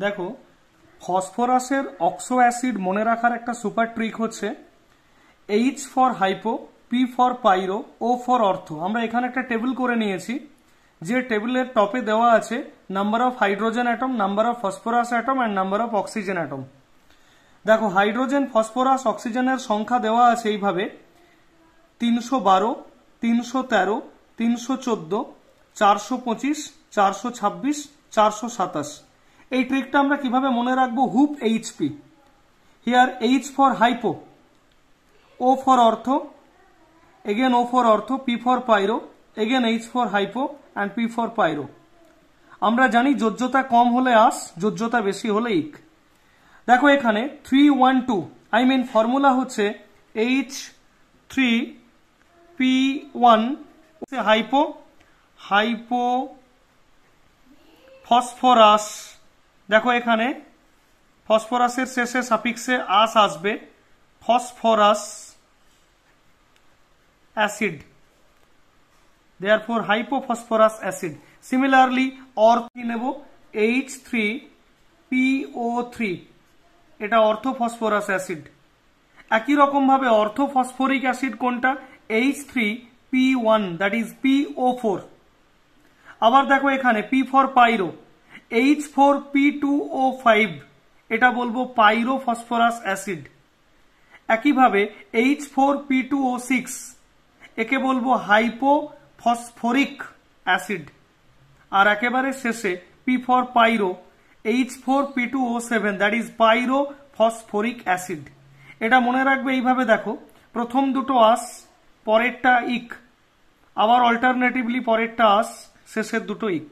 দেখো ফসফরাসের oxo acid মনে রাখার একটা সুপার ট্রিক হচ্ছে H for hypo, P for pyro, O for ortho. আমরা এখানে একটা টেবিল করে নিয়েছি, যে টেবিলের টপে দেওয়া আছে number of hydrogen atom, number of phosphorus atom and number of oxygen atom. দেখো হাইড্রোজেন, ফসফরাস, অক্সিজেনের সংখ্যা দেওয়া আছে এইভাবে 312, 313, 314, 425, 426, 427। এই ট্রিকটা আমরা কিভাবে মনে রাখবো? Hoop H P. Here H for hypo, O for ortho, again O for ortho, P for pyro, again H for hypo and P for pyro। আমরা জানি যোজ্যতা কম হলে আস, যোজ্যতা বেশি হলে ইক। দেখো এখানে 312 আই মিন ফর্মুলা হচ্ছে H3P1 হাইপো, হাইপো ফসফরাস। দেখো এখানে ফসফরাসের শেষে সাফিক্সে আস আসবে, phosphorus acid, therefore hypophosphorus acid। Similarly অর্থ নেব H3PO3, এটা অর্থোফসফরাস অ্যাসিড। একই রকম ভাবে অর্থোফসফরিক অ্যাসিড কোনটা? H3P1, that is PO4। আবার দেখো এখানে P ফর পাইরো, H4P2O5, এটা বলবো পাইরোফসফরাস অ্যাসিড। একইভাবে H4P2O6, একে বলবো হাইপোফসফরিক অ্যাসিড। আর একেবারে শেষে P for pyro, H4P2O7, that is pyrophosphoric acid. এটা মনে রাখবে এইভাবে, দেখো প্রথম দুটো আস, পরেরটা ইক, আবার অল্টারনেটিভলি পরেরটা আস, শেষের দুটো ইক।